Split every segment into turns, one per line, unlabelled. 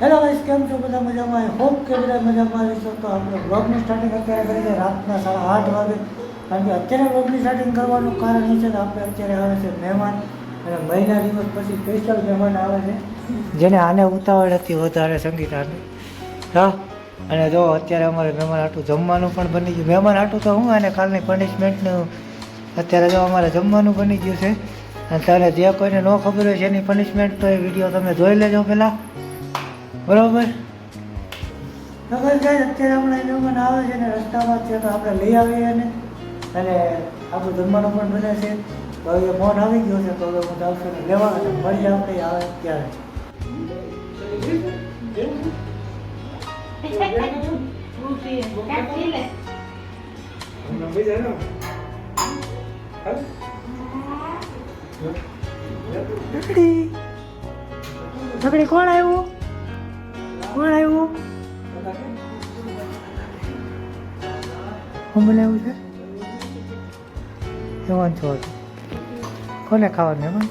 Hello guys, કેમ છો? બધા મજામાં? આઈ હોપ કે બધા મજામાં રહેશો. તો આપણે બ્લોગની સ્ટાર્ટિંગ અત્યારે કરી છે રાતના 8:30 વાગે. કારણ કે અત્યારે બ્લોગની સ્ટાર્ટિંગ કરવાનું કારણ એ છે કે આપણે અત્યારે આવે છે મહેમાન, અને મહિના દિવસ પછી સ્પેશિયલ મહેમાન આવે છે જેને આને ઉતાવળ હતી વધારે, સંગીતાને. હા, અને જો અત્યારે અમારે મહેમાન આટલું જમવાનું પણ બની ગયું. મહેમાન આટલું તો હું અને કાલની પનિશમેન્ટનું અત્યારે જો અમારે જમવાનું બની ગયું છે. અને ત્યારે જે કોઈને ન ખબર હોય છે એની પનિશમેન્ટ તો એ વિડીયો તમે જોઈ લેજો પહેલાં, બરાબર? અત્યારે હમણાં મહેમાન આવે છે ને રસ્તામાં છે તો આપણે લઈ આવીએ અને આપણું જમવાનું પણ બને છે. તો હવે ફોન આવી ગયો છે તો હવે હું જાઉં છું લેવા અને મળીએ આપણે આવે ત્યારે. છકડી કોણ આવ્યું? કોણ આવ્યું? હું બનાવ્યું છે એમાં છો કોને ખાવાનું એમાં?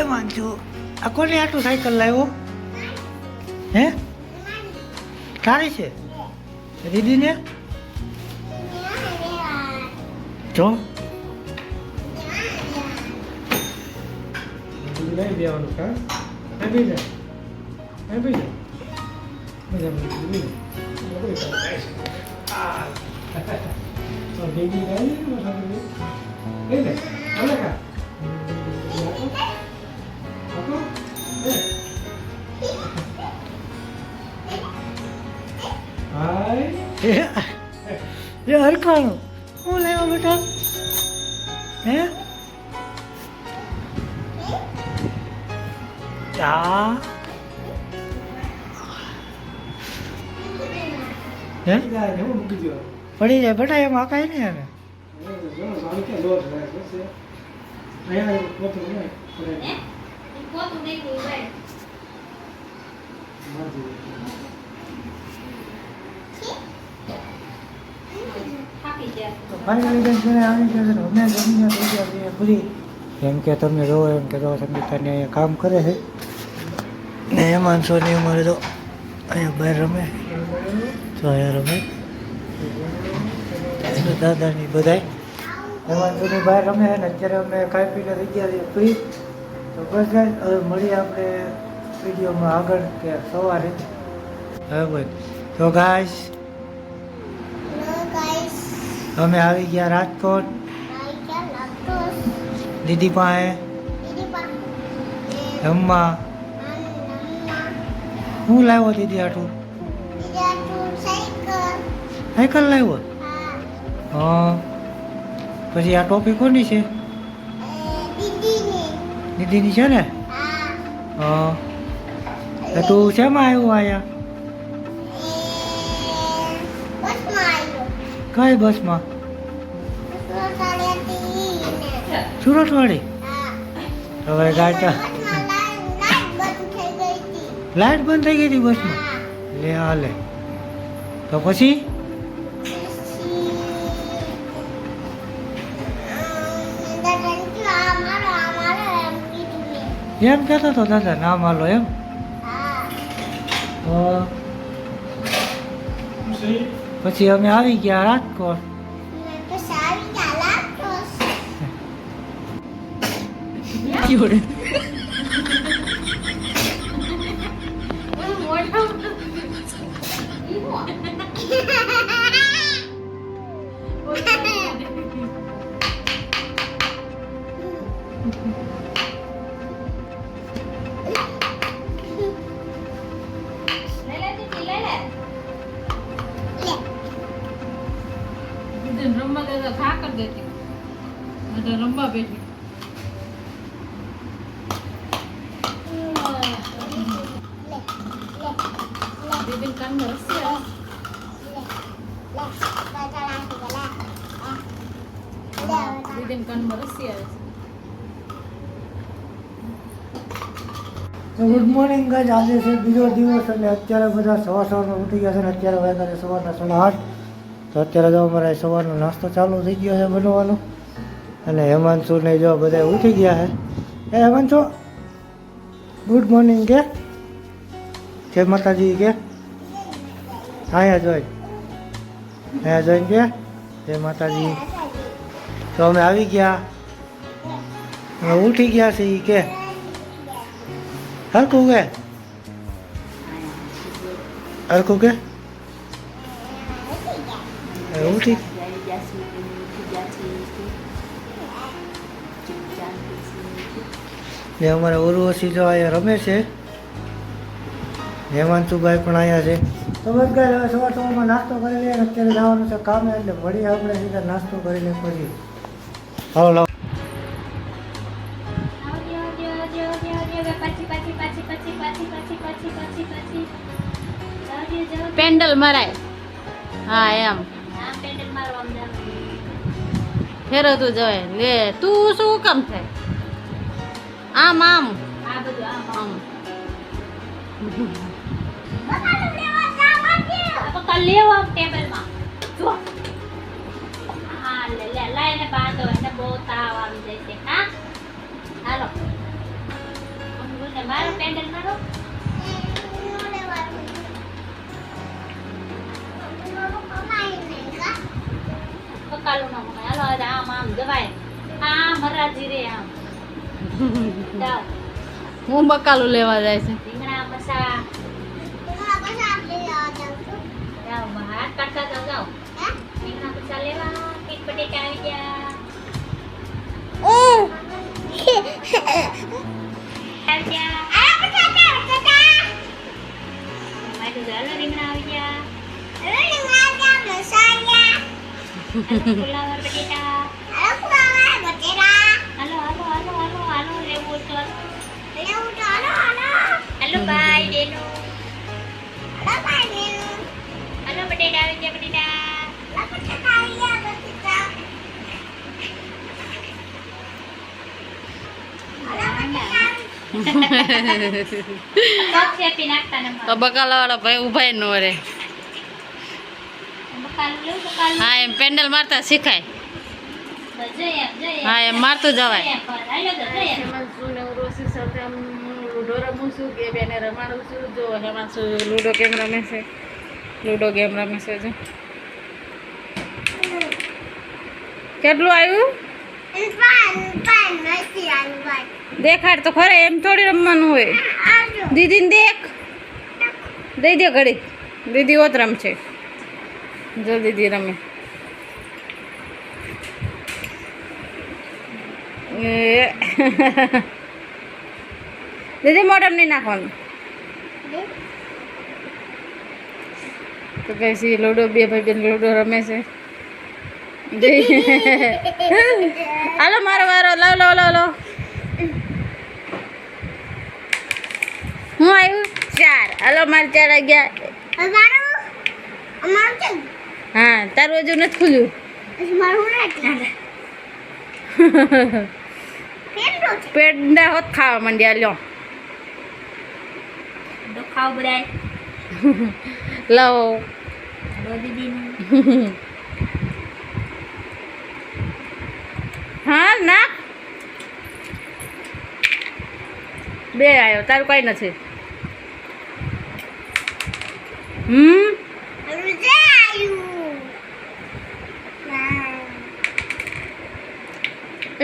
એમાં છું. આ કોને આટલું સાયકલ લાવ્યો? હે, તારી છે દીદીને? જો લઈ દેવાનું કા આવી જાય આવી જાય મજા બેબી ગાઈ ને અલે કા ये हरखाणું હું લાવ્યો બેટા? હે ચા હે પડી જાય બેટા, એમાં કાંઈ નહીં. એને એમ કે તમને જો એમ કે સંગીતાને અહીંયા કામ કરે છે ને હેમાંશોની ઉંમરે તો અહીંયા બહાર રમે તો અહીંયા રમે દાદાની બધાય હેમાંશોની બહાર રમે છે ને અત્યારે અમે ખાઈ પીને થઈ ગયા છીએ ફ્રી. તો બસ ગાઈસ, હવે મળીએ આપણે વિડીયોમાં આગળ કે સવારે. હવે બોલ. તો ગાઈસ અમે આવી ગયા રાજકોટ દીદી પાસે રમવા. હું લાવ્યો દીદી આટલું? સાયકલ લાવ્યો? હા. પછી આ ટોપી કોની છે? દીદીની છે ને? હા. તું શેમાં આવ્યો અહીંયા? કઈ બસમાં? સુરતવાળી? હવે ગાડી લાઈટ બંધ થઈ ગઈ હતી બસમાં? લે હાલે. તો પછી એમ કહેતો હતો દાદા ના માલો એમ? પછી અમે આવી ગયા રાજકોટ.
રમવા દે ખા કર દેતી રમવા બેઠી. દીદી કાનમાં રસી આવે. દીદીને કાનમાં રસી આવે છે.
ગુડ મોર્નિંગ ગાઈસ, આજે છે બીજો દિવસ અને અત્યારે બધા સવારમાં ઉઠી ગયા છે અને અત્યારે વાગ્યા છે સવારના 8:30. તો અત્યારે જો અમારે સવારનો નાસ્તો ચાલુ થઈ ગયો છે બનવાનો અને હેમાંશુ ને જો બધા ઉઠી ગયા છે. એ હેમાંશુ ગુડ મોર્નિંગ કે જય માતાજી કે અહીંયા જોઈ કે જય માતાજી. તો અમે આવી ગયા, અમે ઉઠી ગયા છીએ કે હરખું કે ઉઠી ને અમારે ઉર્વશી જો અહીંયા રમે છે, હેમાંશુભાઈ પણ અહીંયા છે. તો બસ ગાય હવે સવારમાં નાસ્તો કરી લઈએ અને અત્યારે જવાનું છે કામે, એટલે મળીએ આપણે સીધા નાસ્તો કરીને પછી. હાલો લાવો.
પેન્ડલ મરાય. હા એમ ફેરવતું જવાય. લે તું શું કામ થાય? આમ આમ આમ લેવા ટેબલમાં જો. હા લે લે લાઈને બાંધો એટલે બહુ તાવ આવી જાય છે. હા હાલો મારો પેન્ડલ મારો. પકાલું ના મમ્મી. હાલો આમ આમ જવાય. આમ હરાજી રે આમ. હું બકાલું લેવા જાય છે. રીંગણા મસા હાથ કાઢતા જાઓ જાઓ. રીંગણા મસા લેવા. પીટ બટેટા આવી ગયા. રીંગણા આવી ગયા. ફુલાવર બટેટા. હાલો હાલો હાલો હાલો હાલો લેવું તો હાલો બાય દેનો. હાલો બટેટા આવી ગયા. બટેટા બકાલા વાળા ભાઈ ઉભા ન રે. હા એમ પેન્ડલ મારતા શીખાય. હા એમ મારતું જવાય. લૂડો રમું છું કે બેને રમાડું છું. જો હેમાંશુ લૂડો ગેમ રમે છે. જો કેટલું આવ્યું દેખાડ તો ખરે. એમ થોડી રમવાનું હોય. દીદીને દેખ દઈ દે ઘડી. દીદી ઓત રમશે. જો દીદી રમે. દીદી મોઢમ નહીં નાખવાનું. તો પછી લૂડો બે ભાઈ બેન લૂડો રમે છે. હાલો મારો વારો. લાવ લાવ લાવ લાવ. હું આવ્યું 4. હાલો મારે 4 આવી ગયા. હા તારું હજુ નથી ખુલ્યું. પેંડા હોત ખાવા માંડ્યા. લ્યો ખાવ બધાય. લાવો હા ના 2 આવ્યો. તારું કઈ નથી.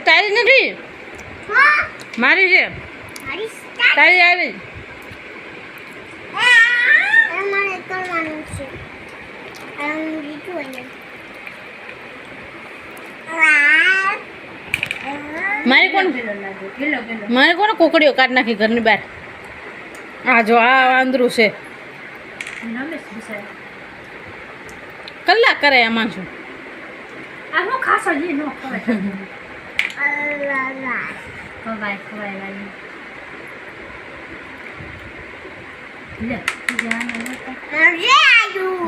તારી નથી મારી છે. તારી આવી. મારે કોને કોકડીઓ કાઢ નાખી ઘરની બહાર. આ જો આ વાંદરું છે. કલાક કરે આમાં શું.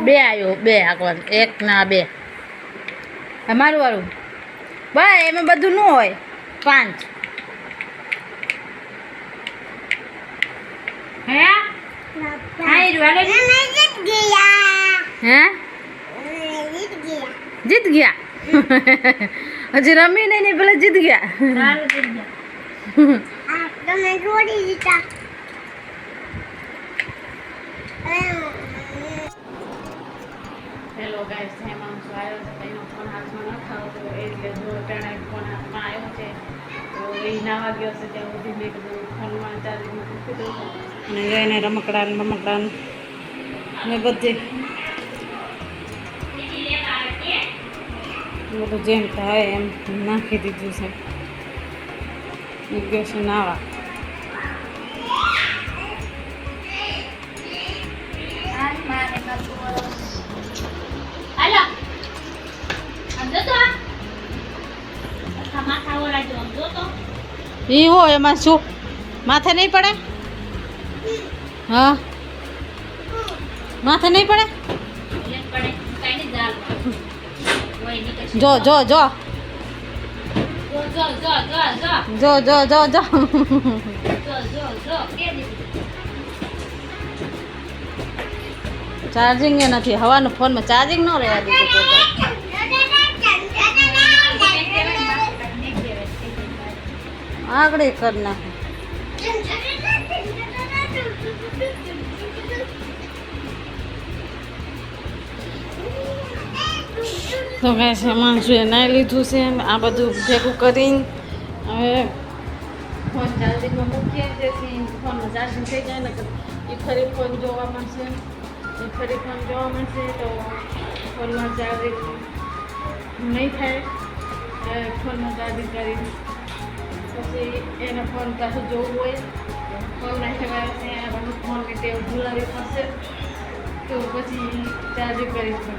બે આવ્યો. 2 આગળ 1 ના 2. મારું વાળું ભાઈ એમાં બધું ન હોય. 5 હે હાઈ રૂ હે જીત ગયા હજી રમી નહીં પેલા જીત ગયા હેલો ગાઈસ હેમાં હું આવ્યો છે એનો ફોન હાથમાં ન ખાવ તો એટલે જો ટેણે ફોન હાથમાં આવ્યો છે તો એ નાવા ગયો છે ત્યાં સુધી મેં કીધું ફોનમાં ચાર્જિંગ મૂકી દઉં અને એને રમકડા ને બધે બધું જેમ થાય એમ નાખી દીધું છે ગયો છે નાવા ઈ હો એમાં શું માથે નહીં પડે હા માથે નહીં પડે જો જો જો જો જો જો જો ચાર્જિંગ એ નથી હવાનું ફોનમાં ચાર્જિંગ ન રહેવા દીધું આગળ કરી નાખે તો કહે છે માણસોએ નાઈ લીધું છે આ બધું ભેગું કરીને હવે ફોન ચાર્જિંગમાં મૂકીએ જેથી ફોનમાં ચાર્જિંગ થઈ જાય ને એ ફરી ફોન જોવા મળશે તો ફોનમાં ચાર્જિંગ નહીં થાય ફોનમાં ચાર્જિંગ કરીને પછી એને ફોન પાછું જોવું હોય ફોન નાખ્યા છે ફોનની ટેવ ભૂલાવી પડશે તો પછી ચાર્જિંગ કરીશું